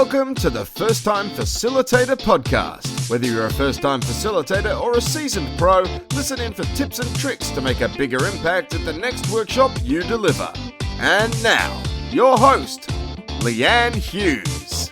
Welcome to the First Time Facilitator podcast. Whether you're a first-time facilitator or a seasoned pro, listen in for tips and tricks to make a bigger impact at the next workshop you deliver. And now, your host, Leanne Hughes.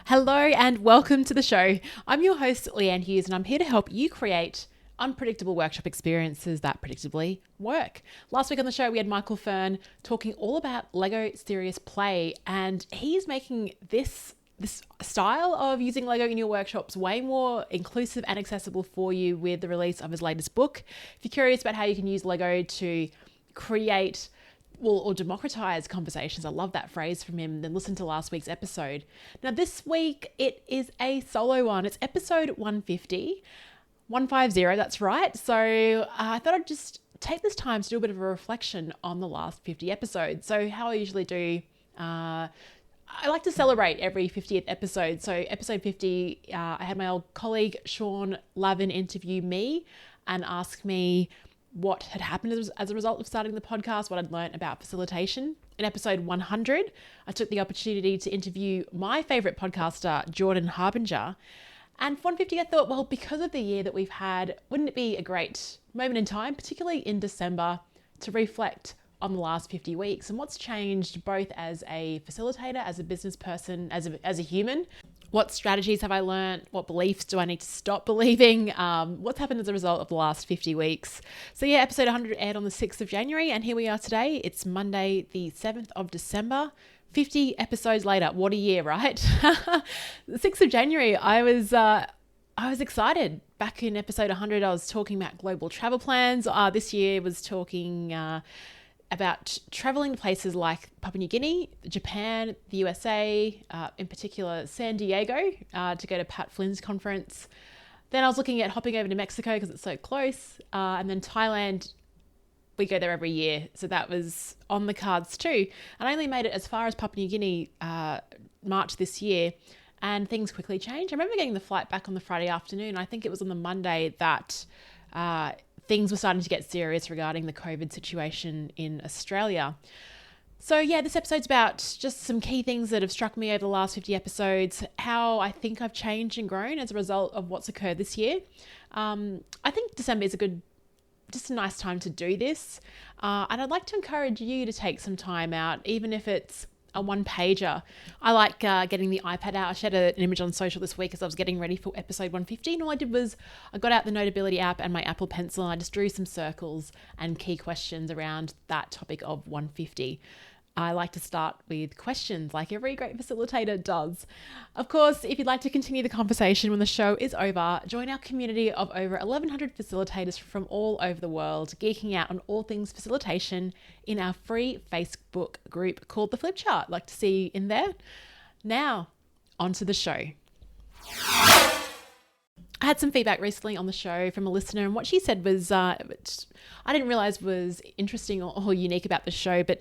Hello and welcome to the show. I'm your host, Leanne Hughes, and I'm here to help you create unpredictable workshop experiences that predictably work. Last week on the show, we had Michael Fern talking all about Lego Serious Play, and he's making this style of using Lego in your workshops way more inclusive and accessible for you with the release of his latest book. If you're curious about how you can use Lego to create or democratize conversations, I love that phrase from him, then listen to last week's episode. Now this week, it is a solo one. It's episode 150. 150, that's right. So I thought I'd just take this time to do a bit of a reflection on the last 50 episodes. So how I usually do, I like to celebrate every 50th episode. So episode 50, I had my old colleague Sean Lavin interview me and ask me what had happened as a result of starting the podcast, what I'd learned about facilitation. In episode 100, I took the opportunity to interview my favorite podcaster, Jordan Harbinger. And for 150, I thought, well, because of the year that we've had, wouldn't it be a great moment in time, particularly in December, to reflect on the last 50 weeks and what's changed both as a facilitator, as a business person, as a human? What strategies have I learned? What beliefs do I need to stop believing? What's happened as a result of the last 50 weeks? So yeah, episode 100 aired on the 6th of January, and here we are today. It's Monday, the 7th of December. 50 episodes later, what a year, right? The 6th of January, I was excited. Back in episode 100, I was talking about global travel plans. This year was talking about traveling to places like Papua New Guinea, Japan, the USA, in particular San Diego, to go to Pat Flynn's conference. Then I was looking at hopping over to Mexico because it's so close, and then Thailand. We go there every year, so that was on the cards too. And I only made it as far as Papua New Guinea March this year, and things quickly changed. I remember getting the flight back on the Friday afternoon. I think it was on the Monday that things were starting to get serious regarding the COVID situation in Australia. So yeah, this episode's about just some key things that have struck me over the last 50 episodes, how I think I've changed and grown as a result of what's occurred this year. I think December is just a nice time to do this. And I'd like to encourage you to take some time out, even if it's a one-pager. I like getting the iPad out. I shared an image on social this week as I was getting ready for episode 150. And all I did was I got out the Notability app and my Apple Pencil, and I just drew some circles and key questions around that topic of 150. I like to start with questions like every great facilitator does. Of course, if you'd like to continue the conversation when the show is over, join our community of over 1,100 facilitators from all over the world, geeking out on all things facilitation in our free Facebook group called The Flip Chart. I'd like to see you in there. Now, on to the show. I had some feedback recently on the show from a listener, and what she said was, I didn't realize was interesting or unique about the show, but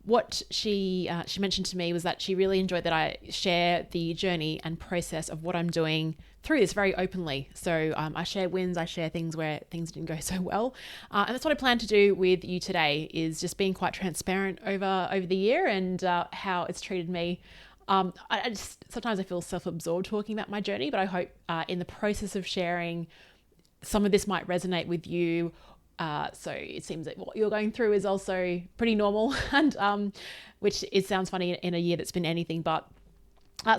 what she mentioned to me was that she really enjoyed that I share the journey and process of what I'm doing through this very openly. So I share wins, I share things where things didn't go so well. And that's what I plan to do with you today, is just being quite transparent over the year and how it's treated me. Sometimes I feel self-absorbed talking about my journey, but I hope in the process of sharing, some of this might resonate with you. So it seems that what you're going through is also pretty normal, and which sounds funny in a year that's been anything but.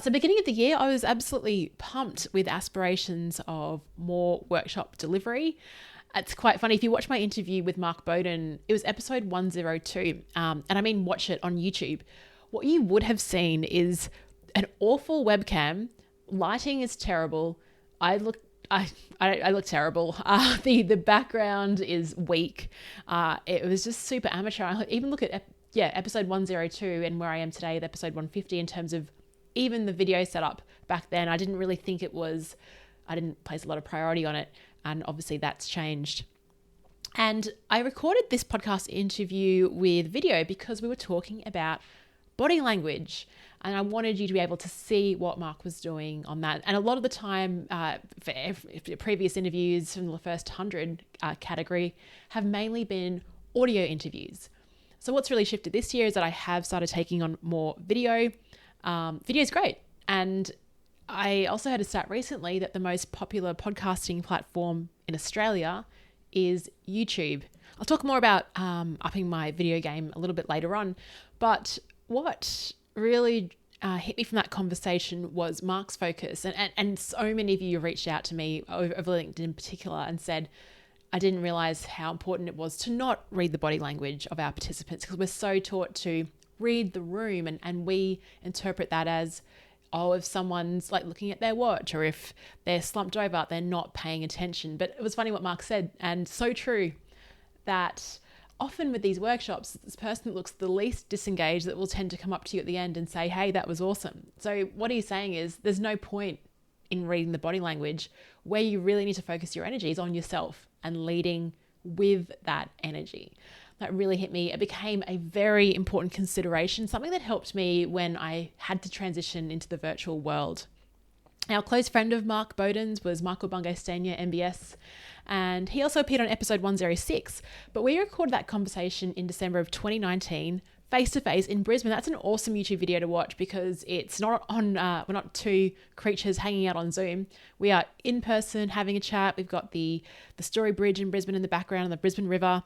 So beginning of the year, I was absolutely pumped with aspirations of more workshop delivery. It's quite funny. If you watch my interview with Mark Bowden, it was episode 102, and I mean watch it on YouTube. What you would have seen is an awful webcam. Lighting is terrible. I look terrible. The background is weak. It was just super amateur. I even look at episode 102 and where I am today with episode 150 in terms of even the video setup back then. I didn't really think I didn't place a lot of priority on it, and obviously that's changed. And I recorded this podcast interview with video because we were talking about body language, and I wanted you to be able to see what Mark was doing on that. And a lot of the time, for previous interviews from the first 100 category have mainly been audio interviews. So what's really shifted this year is that I have started taking on more video. Video is great. And I also had a stat recently that the most popular podcasting platform in Australia is YouTube. I'll talk more about upping my video game a little bit later on. But what really hit me from that conversation was Mark's focus. And so many of you reached out to me over LinkedIn in particular and said, I didn't realize how important it was to not read the body language of our participants, because we're so taught to read the room and we interpret that as, oh, if someone's like looking at their watch or if they're slumped over, they're not paying attention. But it was funny what Mark said, and so true, that often with these workshops, this person that looks the least disengaged that will tend to come up to you at the end and say, hey, that was awesome. So what he's saying is there's no point in reading the body language. Where you really need to focus your energy is on yourself and leading with that energy. That really hit me. It became a very important consideration, something that helped me when I had to transition into the virtual world. Now, a close friend of Mark Bowden's was Michael Bungay-Stanier, MBS, and he also appeared on episode 106. But we recorded that conversation in December of 2019, face-to-face in Brisbane. That's an awesome YouTube video to watch because it's not on, we're not two creatures hanging out on Zoom. We are in person having a chat. We've got the Story Bridge in Brisbane in the background and the Brisbane River.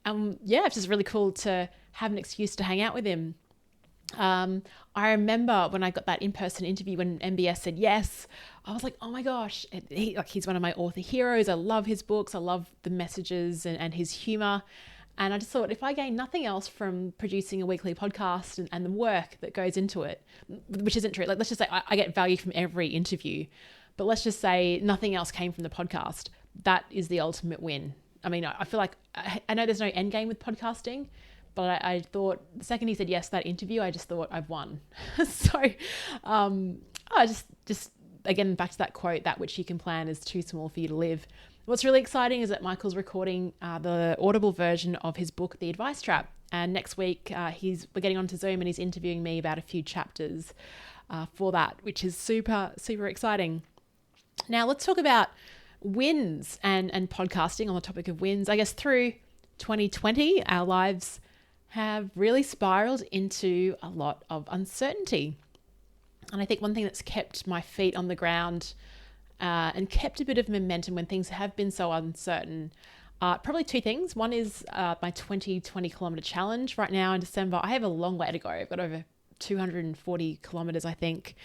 Yeah, it's just really cool to have an excuse to hang out with him. I remember when I got that in-person interview when MBS said yes, I was like, oh my gosh, he's one of my author heroes. I love his books. I love the messages and his humor. And I just thought, if I gain nothing else from producing a weekly podcast and the work that goes into it, which isn't true. Like, let's just say I get value from every interview, but let's just say nothing else came from the podcast. That is the ultimate win. I mean, I feel like, I know there's no end game with podcasting, but I thought the second he said yes to that interview, I just thought I've won. So I just again, back to that quote, that which you can plan is too small for you to live. What's really exciting is that Michael's recording the Audible version of his book, The Advice Trap. And next week, we're getting onto Zoom and he's interviewing me about a few chapters for that, which is super, super exciting. Now let's talk about wins and podcasting. On the topic of wins, I guess through 2020, our lives have really spiraled into a lot of uncertainty. And I think one thing that's kept my feet on the ground and kept a bit of momentum when things have been so uncertain, probably two things. One is my 20 kilometer challenge. Right now in December, I have a long way to go. I've got over 240 kilometers, I think,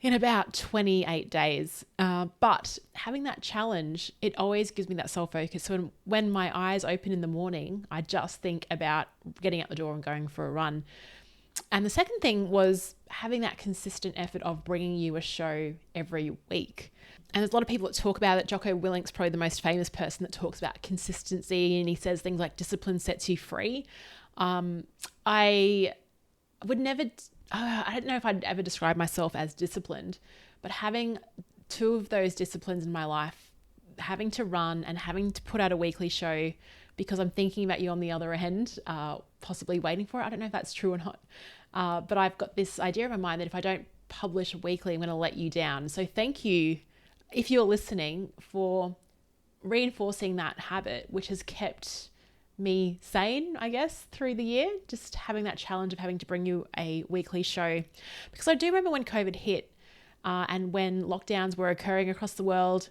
in about 28 days. But having that challenge, it always gives me that self-focus. So when my eyes open in the morning, I just think about getting out the door and going for a run. And the second thing was having that consistent effort of bringing you a show every week. And there's a lot of people that talk about it. Jocko Willink's probably the most famous person that talks about consistency, and he says things like discipline sets you free. I would never... I don't know if I'd ever describe myself as disciplined, but having two of those disciplines in my life, having to run and having to put out a weekly show because I'm thinking about you on the other end, possibly waiting for it. I don't know if that's true or not. But I've got this idea in my mind that if I don't publish weekly, I'm going to let you down. So thank you, if you're listening, for reinforcing that habit, which has kept me sane, I guess, through the year, just having that challenge of having to bring you a weekly show. Because I do remember when COVID hit and when lockdowns were occurring across the world,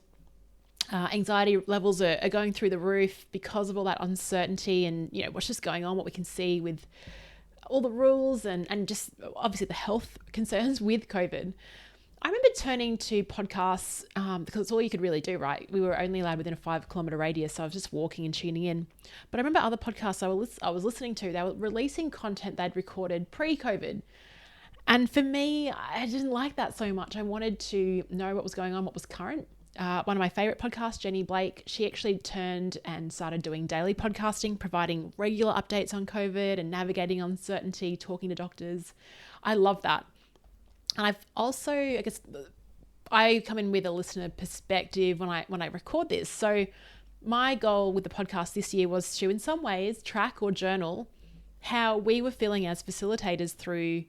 anxiety levels are going through the roof because of all that uncertainty and, you know, what's just going on, what we can see with all the rules and just obviously the health concerns with COVID. I remember turning to podcasts because it's all you could really do, right? We were only allowed within a 5 kilometer radius, so I was just walking and tuning in. But I remember other podcasts I was listening to, they were releasing content they'd recorded pre-COVID. And for me, I didn't like that so much. I wanted to know what was going on, what was current. One of my favorite podcasts, Jenny Blake, she actually turned and started doing daily podcasting, providing regular updates on COVID and navigating uncertainty, talking to doctors. I love that. And I've also, I guess, I come in with a listener perspective when I record this. So my goal with the podcast this year was to, in some ways, track or journal how we were feeling as facilitators through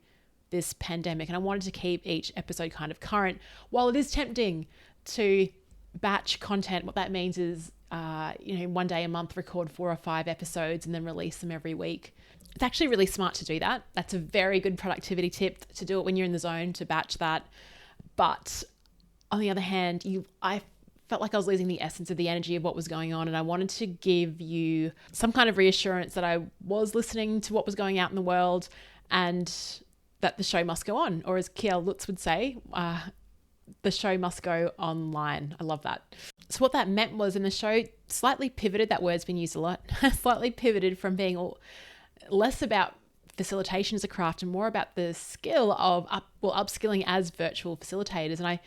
this pandemic. And I wanted to keep each episode kind of current. While it is tempting to batch content, what that means is one day a month, record 4 or 5 episodes and then release them every week. It's actually really smart to do that. That's a very good productivity tip, to do it when you're in the zone, to batch that. But on the other hand, I felt like I was losing the essence of the energy of what was going on. And I wanted to give you some kind of reassurance that I was listening to what was going out in the world and that the show must go on. Or as Kiel Lutz would say, the show must go online. I love that. So what that meant was, in the show, slightly pivoted, that word's been used a lot, slightly pivoted from being less about facilitation as a craft and more about the skill of upskilling as virtual facilitators. And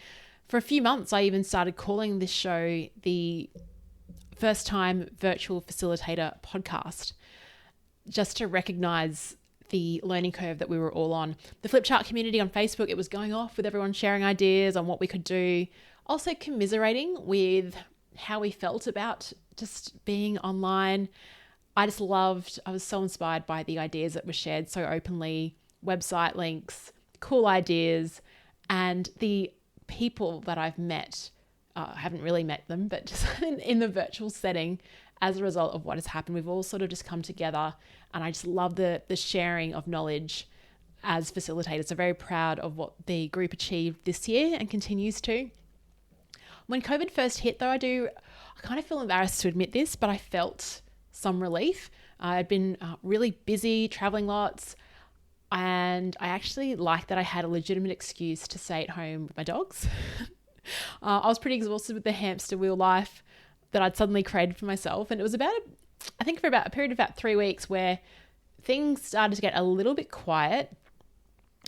for a few months, I even started calling this show the First Time Virtual Facilitator Podcast, just to recognize the learning curve that we were all on. The Flipchart community on Facebook, it was going off with everyone sharing ideas on what we could do. Also commiserating with how we felt about just being online. I was so inspired by the ideas that were shared so openly, website links, cool ideas, and the people that I've met. I haven't really met them, but just in the virtual setting, as a result of what has happened, we've all sort of just come together, and I just love the sharing of knowledge as facilitators. So very proud of what the group achieved this year and continues to. When COVID first hit, though, I kind of feel embarrassed to admit this, but I felt some relief. I'd been really busy, traveling lots, and I actually liked that I had a legitimate excuse to stay at home with my dogs. I was pretty exhausted with the hamster wheel life that I'd suddenly created for myself. And it was for about a period of about 3 weeks where things started to get a little bit quiet,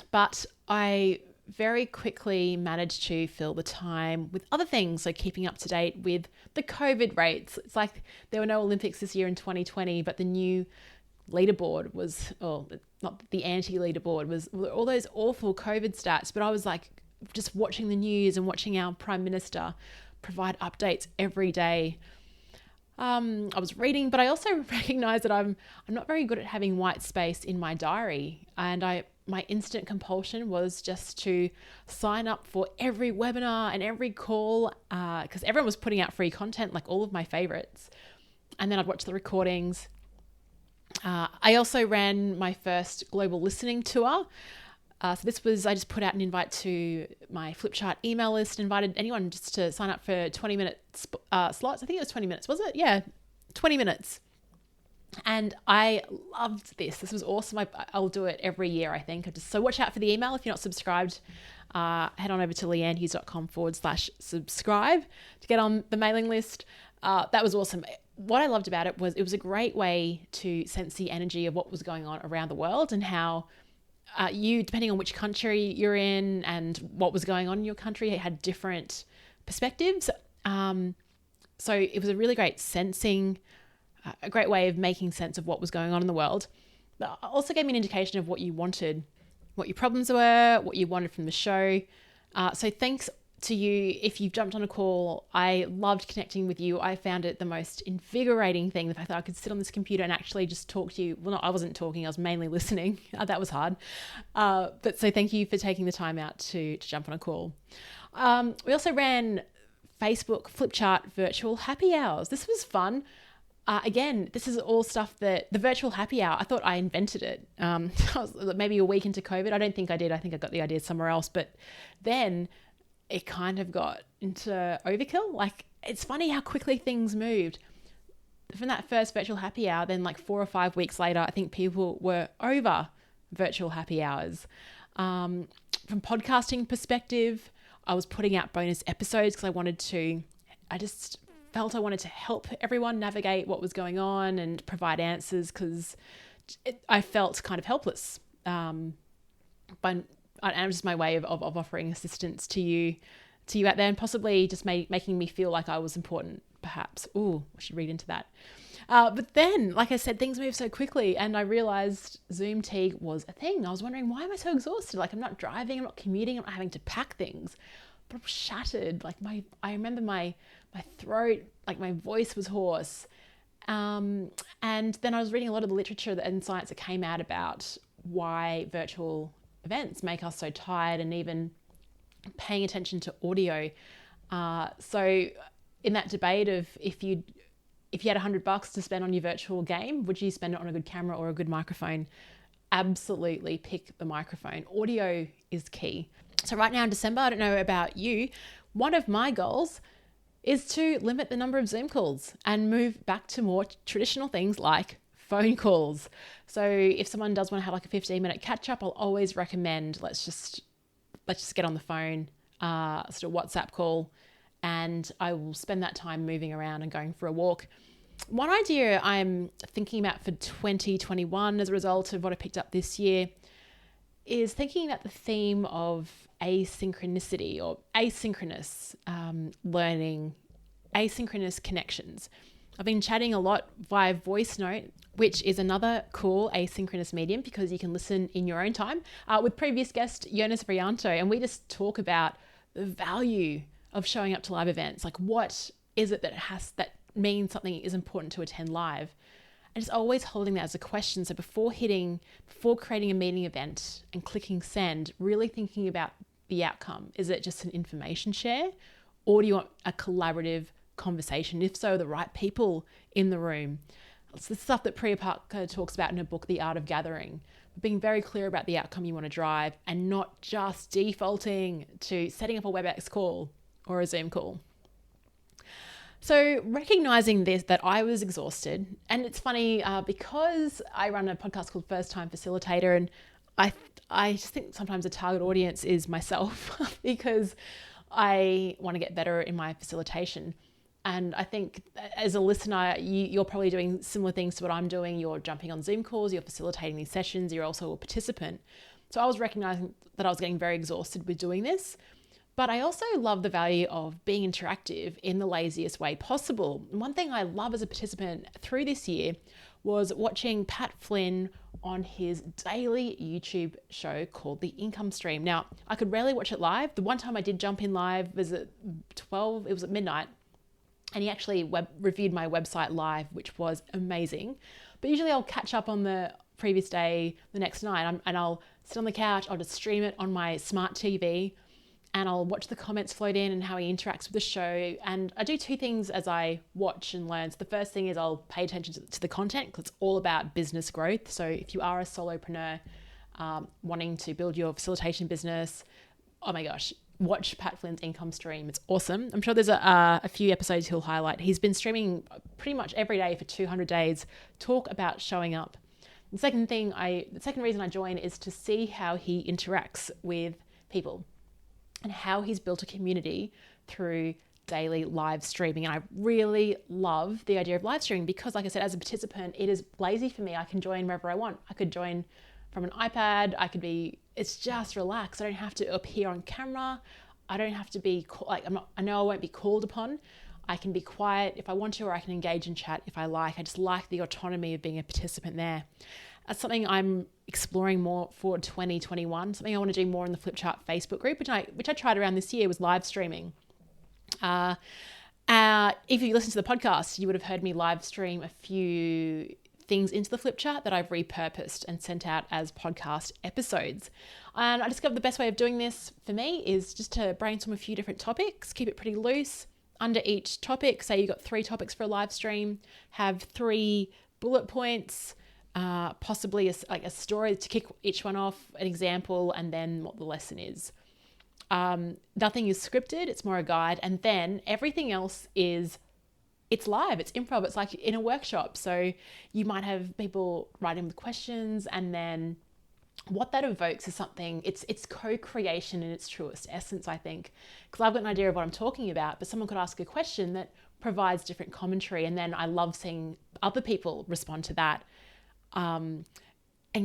but I very quickly managed to fill the time with other things. So keeping up to date with the COVID rates. It's like there were no Olympics this year in 2020, but the new leaderboard was, not the anti-leaderboard, was all those awful COVID stats. But I was like just watching the news and watching our Prime Minister provide updates every day. I was reading, but I also recognized that I'm not very good at having white space in my diary. And my instant compulsion was just to sign up for every webinar and every call, because everyone was putting out free content, like all of my favorites. And then I'd watch the recordings. I also ran my first global listening tour. I just put out an invite to my Flipchart email list, invited anyone just to sign up for 20-minute slots. I think it was 20 minutes, was it? Yeah, 20 minutes. And I loved this. This was awesome. I'll do it every year, I think. So watch out for the email. If you're not subscribed, head on over to leannehughes.com/subscribe to get on the mailing list. That was awesome. What I loved about it was a great way to sense the energy of what was going on around the world, and how depending on which country you're in and what was going on in your country, it had different perspectives. So it was a really great a great way of making sense of what was going on in the world. But also gave me an indication of what you wanted, what your problems were, what you wanted from the show. So thanks to you if you've jumped on a call. I loved connecting with you. I found it the most invigorating thing, the fact that I could sit on this computer and actually just talk to you. Well, no, I wasn't talking, I was mainly listening. That was hard. But so thank you for taking the time out to jump on a call. We also ran Facebook Flipchart virtual happy hours. This was fun. Again, this is all stuff that the virtual happy hour, I thought I invented it. I was maybe a week into COVID. I don't think I did. I think I got the idea somewhere else. But then it kind of got into overkill. Like, it's funny how quickly things moved. From that first virtual happy hour, then like 4 or 5 weeks later, I think people were over virtual happy hours. From podcasting perspective, I was putting out bonus episodes because I just felt I wanted to help everyone navigate what was going on and provide answers, because I felt kind of helpless. And it was just my way of offering assistance to you out there, and possibly just making me feel like I was important, perhaps. Ooh, I should read into that. But then, like I said, things moved so quickly, and I realized Zoom fatigue was a thing. I was wondering, why am I so exhausted? Like, I'm not driving, I'm not commuting, I'm not having to pack things. But I'm shattered. Like, I remember my throat, like my voice was hoarse. And then I was reading a lot of the literature and science that came out about why virtual events make us so tired, and even paying attention to audio. So in that debate of if you'd if you had $100 to spend on your virtual game, would you spend it on a good camera or a good microphone? Absolutely pick the microphone. Audio is key. So right now in December, I don't know about you, one of my goals is to limit the number of Zoom calls and move back to more traditional things like phone calls. So if someone does want to have like a 15-minute catch up, I'll always recommend let's just get on the phone, sort of WhatsApp call, and I will spend that time moving around and going for a walk. One idea I'm thinking about for 2021 as a result of what I picked up this year is thinking about the theme of asynchronicity or asynchronous learning, asynchronous connections. I've been chatting a lot via voice note, which is another cool asynchronous medium because you can listen in your own time, with previous guest Jonas Vrianto, and we just talk about the value of showing up to live events. Like, what is it that means something is important to attend live? And just always holding that as a question. So before creating a meeting event and clicking send, really thinking about the outcome. Is it just an information share, or do you want a collaborative conversation? If so, the right people in the room. It's the stuff that Priya Parker talks about in her book, The Art of Gathering. Being very clear about the outcome you want to drive and not just defaulting to setting up a WebEx call or a Zoom call. So recognizing this, that I was exhausted, and it's funny because I run a podcast called First Time Facilitator, and I just think sometimes the target audience is myself because I want to get better in my facilitation. And I think as a listener, you're probably doing similar things to what I'm doing. You're jumping on Zoom calls, you're facilitating these sessions, you're also a participant. So I was recognizing that I was getting very exhausted with doing this. But I also love the value of being interactive in the laziest way possible. And one thing I love as a participant through this year was watching Pat Flynn on his daily YouTube show called The Income Stream. Now, I could rarely watch it live. The one time I did jump in live was at 12, it was at midnight. And he actually reviewed my website live, which was amazing. But usually I'll catch up on the previous day, the next night, and I'll sit on the couch, I'll just stream it on my smart TV, and I'll watch the comments float in and how he interacts with the show. And I do two things as I watch and learn. So the first thing is I'll pay attention to the content because it's all about business growth. So if you are a solopreneur wanting to build your facilitation business, oh my gosh, watch Pat Flynn's Income Stream. It's awesome. I'm sure there's a few episodes he'll highlight. He's been streaming pretty much every day for 200 days, talk about showing up. The second reason I join is to see how he interacts with people and how he's built a community through daily live streaming. And I really love the idea of live streaming because, like I said, as a participant, it is lazy for me. I can join wherever I want. I could join from an iPad. It's just relaxed. I don't have to appear on camera. I don't have to be I know I won't be called upon. I can be quiet if I want to, or I can engage in chat if I like. I just like the autonomy of being a participant there. That's something I'm exploring more for 2021. Something I want to do more in the Flipchart Facebook group, which I tried around this year, was live streaming. If you listen to the podcast, you would have heard me live stream a few things into the Flipchart that I've repurposed and sent out as podcast episodes. And I discovered the best way of doing this for me is just to brainstorm a few different topics, keep it pretty loose. Under each topic, say you've got 3 topics for a live stream, have 3 bullet points, possibly a story to kick each one off, an example, and then what the lesson is. Nothing is scripted, it's more a guide. And then everything else it's live, it's improv, it's like in a workshop. So you might have people write in with questions, and then what that evokes is something, it's co-creation in its truest essence, I think. Because I've got an idea of what I'm talking about, but someone could ask a question that provides different commentary. And then I love seeing other people respond to that. And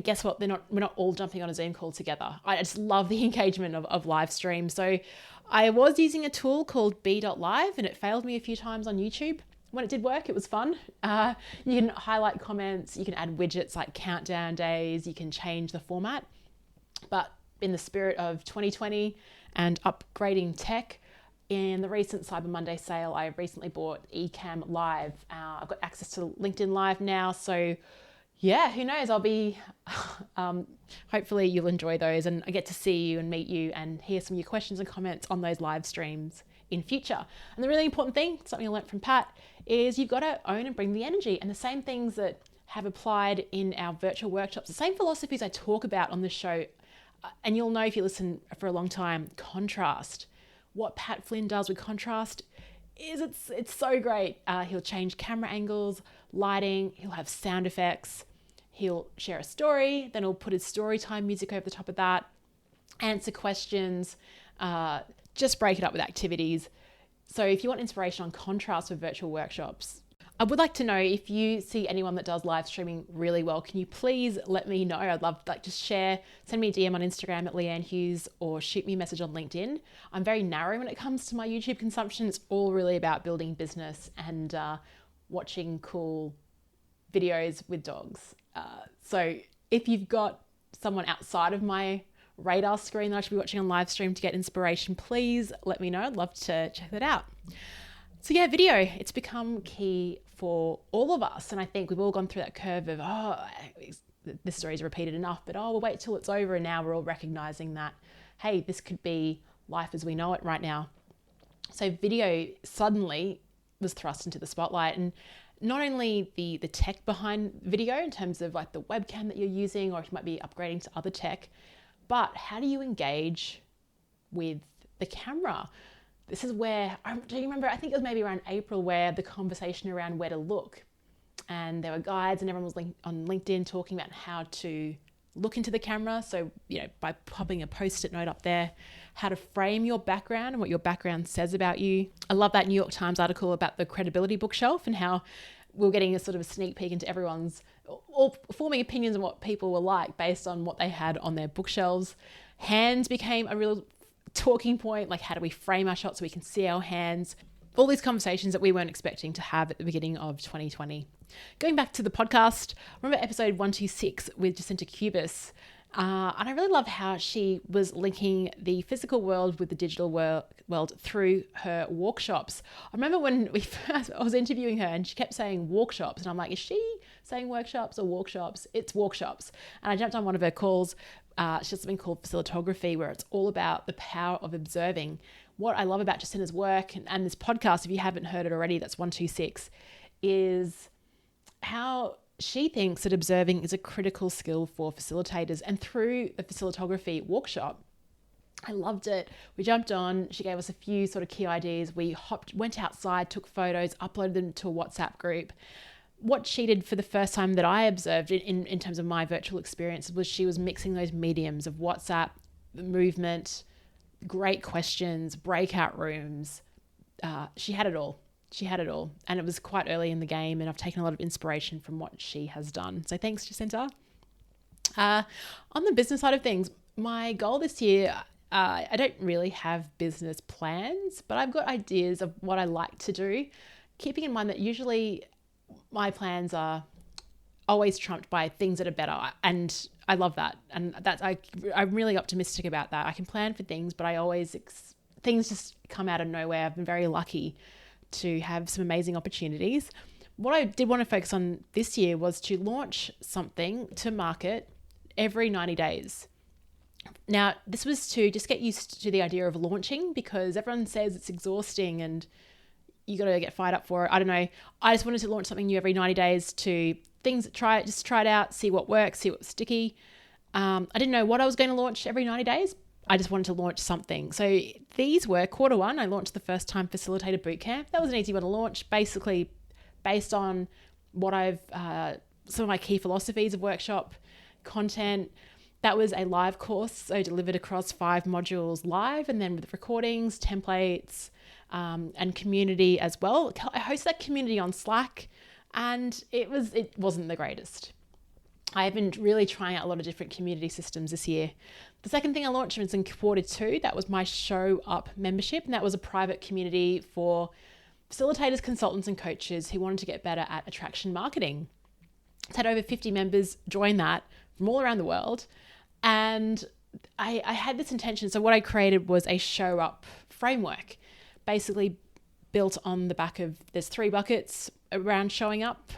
guess what? We're not all jumping on a Zoom call together. I just love the engagement of live stream. So I was using a tool called B.Live, and it failed me a few times on YouTube. When it did work, it was fun. You can highlight comments, you can add widgets like countdown days, you can change the format. But in the spirit of 2020 and upgrading tech, in the recent Cyber Monday sale, I recently bought Ecamm Live. I've got access to LinkedIn Live now, so yeah, who knows? I'll be, hopefully you'll enjoy those, and I get to see you and meet you and hear some of your questions and comments on those live streams in future. And the really important thing, something I learned from Pat, is you've got to own and bring the energy. And the same things that have applied in our virtual workshops, the same philosophies I talk about on the show, and you'll know if you listen for a long time, contrast. What Pat Flynn does with contrast is it's so great. He'll change camera angles, lighting, he'll have sound effects, he'll share a story, then he'll put his story time music over the top of that, answer questions, just break it up with activities. So if you want inspiration on contrast for virtual workshops, I would like to know if you see anyone that does live streaming really well. Can you please let me know? I'd love just share, send me a DM on Instagram at Leanne Hughes or shoot me a message on LinkedIn. I'm very narrow when it comes to my YouTube consumption. It's all really about building business and watching cool videos with dogs. So if you've got someone outside of my radar screen that I should be watching on live stream to get inspiration, please let me know. I'd love to check that out. So yeah, video, it's become key for all of us. And I think we've all gone through that curve of, this story's repeated enough, but we'll wait till it's over. And now we're all recognizing that, hey, this could be life as we know it right now. So video suddenly was thrust into the spotlight, and not only the tech behind video in terms of like the webcam that you're using, or if you might be upgrading to other tech, but how do you engage with the camera? This is where, do you remember, I think it was maybe around April, where the conversation around where to look, and there were guides and everyone was on LinkedIn talking about how to look into the camera. So, by popping a post-it note up there, how to frame your background and what your background says about you. I love that New York Times article about the credibility bookshelf and how we're getting a sort of a sneak peek into everyone's, or forming opinions on what people were like based on what they had on their bookshelves. Hands became a real talking point, like how do we frame our shots so we can see our hands? All these conversations that we weren't expecting to have at the beginning of 2020. Going back to the podcast, remember episode 126 with Jacinta Cubis, and I really love how she was linking the physical world with the digital world through her workshops. I remember when I was interviewing her and she kept saying workshops, and I'm like, is she saying workshops or workshops? It's workshops. And I jumped on one of her calls. She has something called facilitography, where it's all about the power of observing. What I love about Jacinta's work and this podcast, if you haven't heard it already, that's 126, is how she thinks that observing is a critical skill for facilitators. And through the facilitography workshop, I loved it. We jumped on, she gave us a few sort of key ideas. We went outside, took photos, uploaded them to a WhatsApp group. What she did for the first time that I observed in terms of my virtual experience was she was mixing those mediums of WhatsApp, movement, great questions, breakout rooms. She had it all. And it was quite early in the game, and I've taken a lot of inspiration from what she has done. So thanks, Jacinta. On the business side of things, my goal this year, I don't really have business plans, but I've got ideas of what I like to do, keeping in mind that usually my plans are always trumped by things that are better. And I love that. And I'm really optimistic about that. I can plan for things, but things just come out of nowhere. I've been very lucky to have some amazing opportunities. What I did want to focus on this year was to launch something to market every 90 days. Now, this was to just get used to the idea of launching, because everyone says it's exhausting and you got to get fired up for it. I don't know. I just wanted to launch something new every 90 days to try it out, see what works, see what's sticky. I didn't know what I was going to launch every 90 days. I just wanted to launch something. So these were quarter one. I launched the first time facilitator bootcamp. That was an easy one to launch, basically based on what some of my key philosophies of workshop content. That was a live course, so delivered across 5 modules live, and then with recordings, templates, and community as well. I hosted that community on Slack, and it wasn't the greatest. I have been really trying out a lot of different community systems this year. The second thing I launched was in quarter 2. That was my Show Up membership, and that was a private community for facilitators, consultants, and coaches who wanted to get better at attraction marketing. It's had over 50 members join that from all around the world. And I had this intention. So what I created was a Show Up framework, basically built on the back of, there's 3 buckets around showing up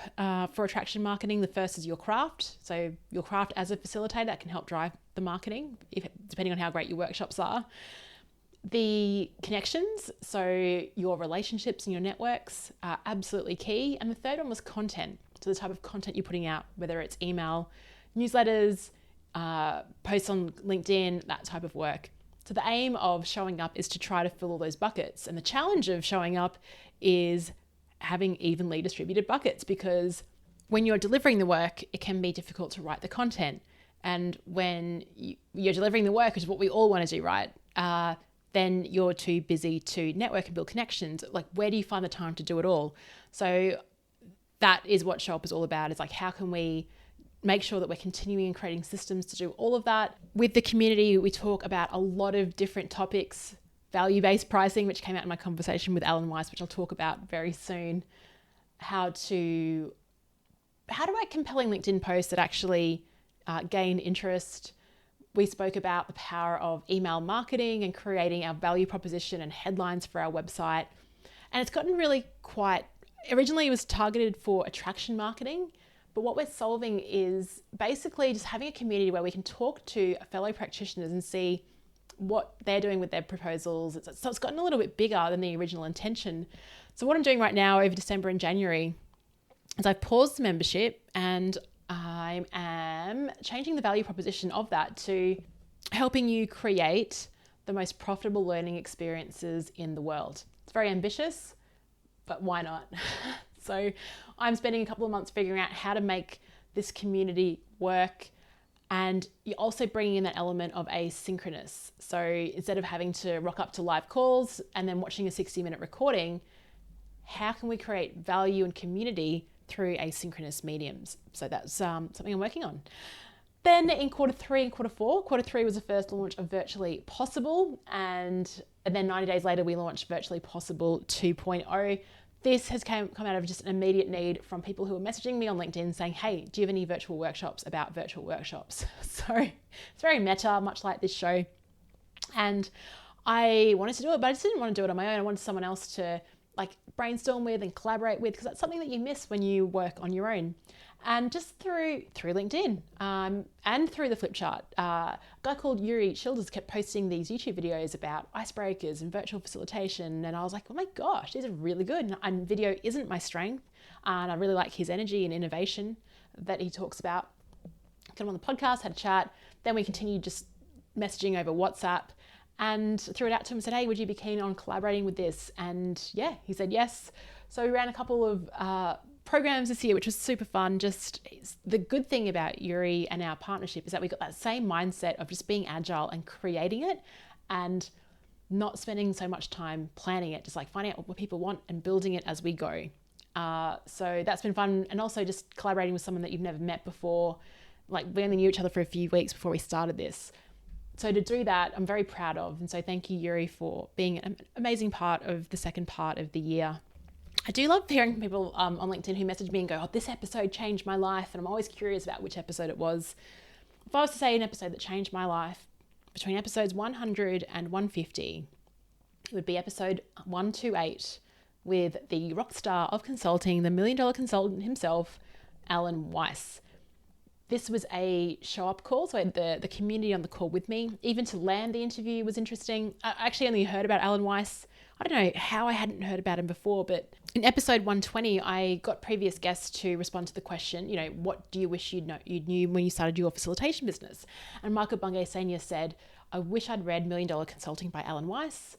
for attraction marketing. The first is your craft. So your craft as a facilitator that can help drive the marketing, depending on how great your workshops are. The connections, so your relationships and your networks are absolutely key. And the third one was content. So the type of content you're putting out, whether it's email, newsletters, posts on LinkedIn, that type of work. So the aim of showing up is to try to fill all those buckets. And the challenge of showing up is having evenly distributed buckets, because when you're delivering the work, it can be difficult to write the content. And when you're delivering the work, which is what we all want to do, right? Then you're too busy to network and build connections. Like, where do you find the time to do it all? So that is what Show Up is all about. It's like, how can we make sure that we're continuing and creating systems to do all of that? With the community, we talk about a lot of different topics, value-based pricing, which came out in my conversation with Alan Weiss, which I'll talk about very soon. How to write compelling LinkedIn posts that actually gain interest. We spoke about the power of email marketing and creating our value proposition and headlines for our website. And it's gotten really originally it was targeted for attraction marketing, but what we're solving is basically just having a community where we can talk to fellow practitioners and see what they're doing with their proposals. So it's gotten a little bit bigger than the original intention. So what I'm doing right now over December and January is I've paused the membership, and I am changing the value proposition of that to helping you create the most profitable learning experiences in the world. It's very ambitious, but why not? So I'm spending a couple of months figuring out how to make this community work, and you're also bringing in that element of asynchronous. So instead of having to rock up to live calls and then watching a 60-minute recording, how can we create value and community through asynchronous mediums? So that's something I'm working on. Then in quarter three and quarter three was the first launch of Virtually Possible, and then 90 days later we launched Virtually Possible 2.0. This has come out of just an immediate need from people who are messaging me on LinkedIn saying, hey, do you have any virtual workshops about virtual workshops? So it's very meta, much like this show. And I wanted to do it, but I just didn't want to do it on my own. I wanted someone else to brainstorm with and collaborate with, because that's something that you miss when you work on your own. And just through LinkedIn and through the flip chart, a guy called Yuri Childers kept posting these YouTube videos about icebreakers and virtual facilitation. And I was like, oh my gosh, these are really good. And video isn't my strength. And I really like his energy and innovation that he talks about. Got him on the podcast, had a chat. Then we continued just messaging over WhatsApp, and threw it out to him and said, hey, would you be keen on collaborating with this? And yeah, he said yes. So we ran a couple of programs this year, which was super fun. Just the good thing about Yuri and our partnership is that we got that same mindset of just being agile and creating it, and not spending so much time planning it, just finding out what people want and building it as we go. So that's been fun. And also just collaborating with someone that you've never met before. We only knew each other for a few weeks before we started this. So to do that, I'm very proud of. And so thank you, Yuri, for being an amazing part of the second part of the year. I do love hearing from people on LinkedIn who message me and go, oh, this episode changed my life. And I'm always curious about which episode it was. If I was to say an episode that changed my life, between episodes 100 and 150, it would be episode 128 with the rock star of consulting, the $1 million consultant himself, Alan Weiss. This was a show-up call, so I had the community on the call with me. Even to land the interview was interesting. I actually only heard about Alan Weiss. I don't know how I hadn't heard about him before, but in episode 120, I got previous guests to respond to the question, what do you wish you knew when you started your facilitation business? And Michael Bungay Senior said, I wish I'd read $1 Million Consulting by Alan Weiss.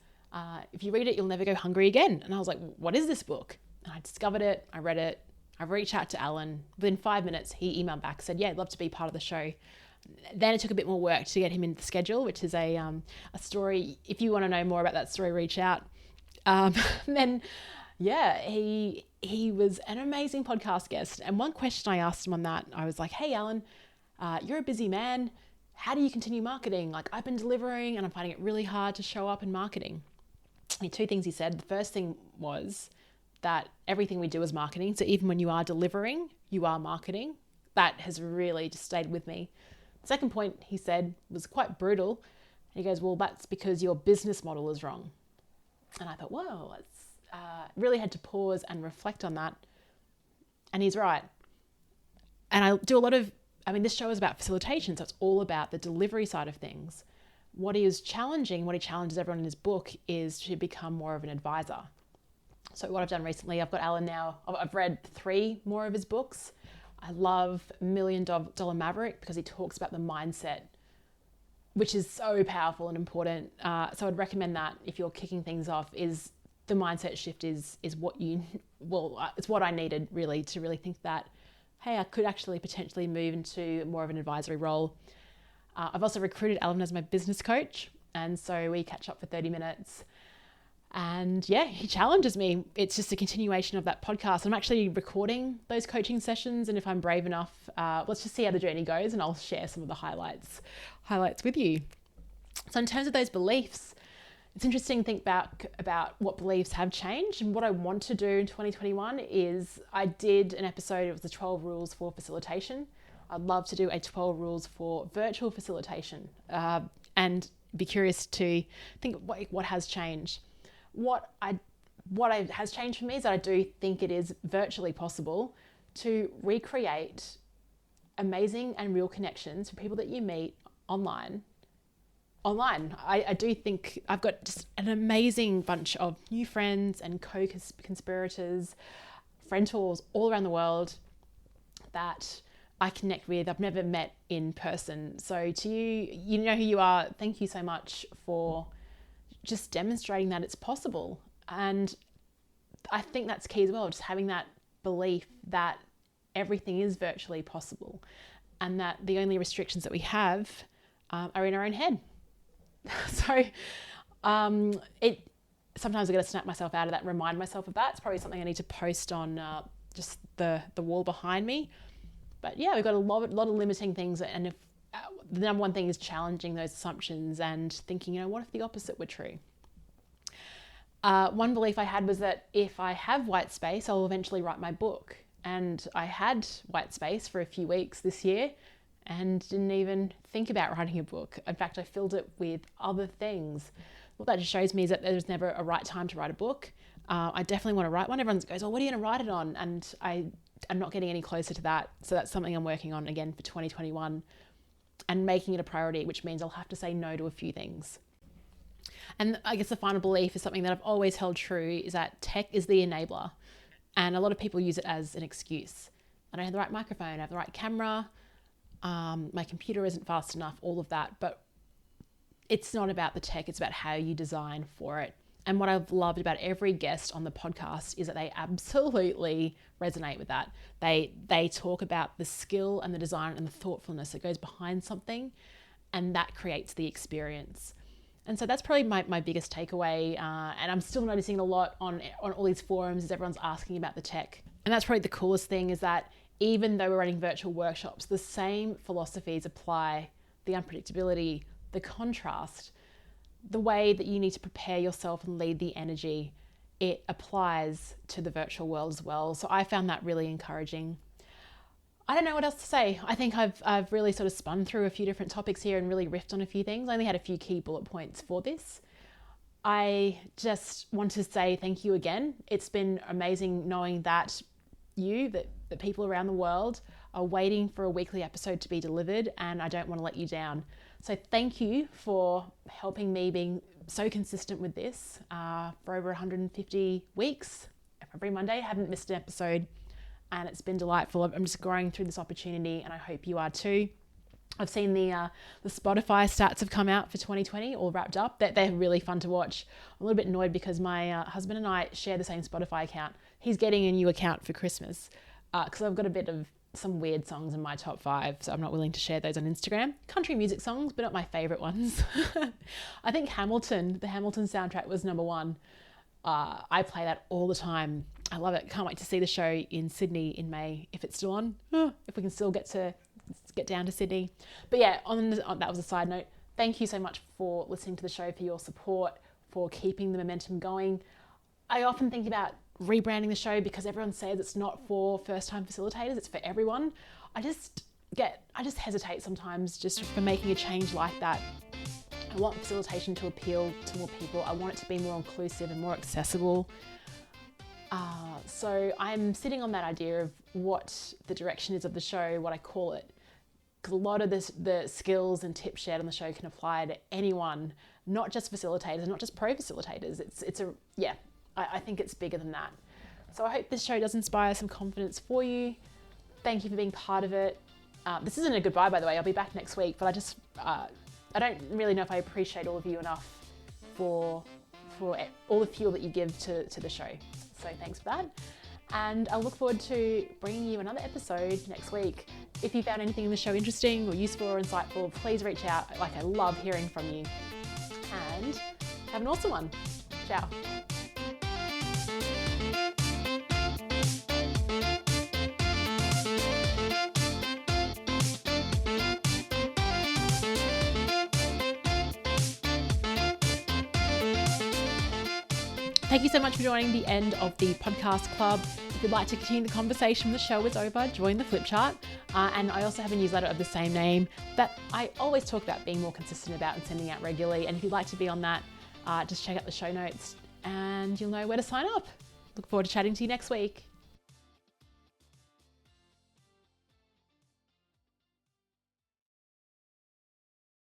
If you read it, you'll never go hungry again. And I was like, what is this book? And I discovered it. I read it. I reached out to Alan. Within 5 minutes, he emailed back, said, yeah, I'd love to be part of the show. Then it took a bit more work to get him into the schedule, which is a story. If you want to know more about that story, reach out. Then, yeah, he was an amazing podcast guest. And one question I asked him on that, I was like, hey, Alan, you're a busy man. How do you continue marketing? I've been delivering and I'm finding it really hard to show up in marketing. And two things he said. The first thing was that everything we do is marketing. So even when you are delivering, you are marketing. That has really just stayed with me. The second point he said was quite brutal. And he goes, well, that's because your business model is wrong. And I thought, whoa, it's really had to pause and reflect on that. And he's right. And I do a lot of, this show is about facilitation. So it's all about the delivery side of things. what he was challenging, what he challenges everyone in his book, is to become more of an advisor. So what I've done recently, I've got Alan now, I've read 3 more of his books. I love $1 Million Maverick because he talks about the mindset, which is so powerful and important. So I'd recommend that if you're kicking things off, is the mindset shift is what it's what I needed really to really think that, hey, I could actually potentially move into more of an advisory role. I've also recruited Alan as my business coach. And so we catch up for 30 minutes. And yeah, he challenges me. It's just a continuation of that podcast. I'm actually recording those coaching sessions. And if I'm brave enough, let's just see how the journey goes, and I'll share some of the highlights with you. So in terms of those beliefs, it's interesting to think about what beliefs have changed. And what I want to do in 2021 is, I did an episode, it was the 12 rules for facilitation. I'd love to do a 12 rules for virtual facilitation, and be curious to think what has changed. What has changed for me is that I do think it is virtually possible to recreate amazing and real connections for people that you meet online. I do think I've got just an amazing bunch of new friends and co-conspirators, friends all around the world that I connect with. I've never met in person. So to you, you know who you are. Thank you so much for just demonstrating that it's possible. And I think that's key as well, just having that belief that everything is virtually possible, and that the only restrictions that we have are in our own head. So sometimes I got to snap myself out of that and remind myself of that. It's probably something I need to post on just the wall behind me. But yeah, we've got a lot of limiting things, and if the number one thing is challenging those assumptions and thinking, what if the opposite were true? One belief I had was that if I have white space, I'll eventually write my book. And I had white space for a few weeks this year and didn't even think about writing a book. In fact, I filled it with other things. What that just shows me is that there's never a right time to write a book. I definitely want to write one. Everyone goes, what are you going to write it on? And I'm not getting any closer to that. So that's something I'm working on again for 2021 and making it a priority, which means I'll have to say no to a few things. And I guess the final belief is something that I've always held true, is that tech is the enabler. And a lot of people use it as an excuse. I don't have the right microphone, I don't have the right camera, my computer isn't fast enough, all of that. But it's not about the tech, it's about how you design for it. And what I've loved about every guest on the podcast is that they absolutely resonate with that. They talk about the skill and the design and the thoughtfulness that goes behind something, and that creates the experience. And so that's probably my biggest takeaway. And I'm still noticing a lot on all these forums as everyone's asking about the tech. And that's probably the coolest thing, is that even though we're running virtual workshops, the same philosophies apply: the unpredictability, the contrast, the way that you need to prepare yourself and lead the energy. It applies to the virtual world as well. So I found that really encouraging. I don't know what else to say. I think I've really sort of spun through a few different topics here and really riffed on a few things. I only had a few key bullet points for this. I just want to say thank you again. It's been amazing knowing that that people around the world are waiting for a weekly episode to be delivered, and I don't want to let you down. So thank you for helping me being so consistent with this for over 150 weeks. Every Monday, I haven't missed an episode. And it's been delightful. I'm just growing through this opportunity, and I hope you are too. I've seen the Spotify stats have come out for 2020, all wrapped up. They're really fun to watch. I'm a little bit annoyed because my husband and I share the same Spotify account. He's getting a new account for Christmas because I've got a bit of some weird songs in my top 5, so I'm not willing to share those on Instagram. Country music songs, but not my favourite ones. I think the Hamilton soundtrack was number 1. I play that all the time. I love it. Can't wait to see the show in Sydney in May, if it's still on. If we can still get down to Sydney. But yeah, that was a side note. Thank you so much for listening to the show, for your support, for keeping the momentum going. I often think about rebranding the show because everyone says it's not for first-time facilitators, it's for everyone. I just hesitate sometimes just for making a change like that. I want facilitation to appeal to more people. I want it to be more inclusive and more accessible. So I'm sitting on that idea of what the direction is of the show, what I call it. because a lot of the skills and tips shared on the show can apply to anyone, not just facilitators, not just pro facilitators. I think it's bigger than that. So I hope this show does inspire some confidence for you. Thank you for being part of it. This isn't a goodbye, by the way. I'll be back next week, but I don't really know if I appreciate all of you enough for all the fuel that you give to the show. So thanks for that. And I look forward to bringing you another episode next week. If you found anything in the show interesting or useful or insightful, please reach out. I love hearing from you. And have an awesome one. Ciao. Thank you so much for joining the end of the podcast club. If you'd like to continue the conversation when the show is over, join the flip chart. And I also have a newsletter of the same name that I always talk about being more consistent about and sending out regularly. And if you'd like to be on that, just check out the show notes and you'll know where to sign up. Look forward to chatting to you next week.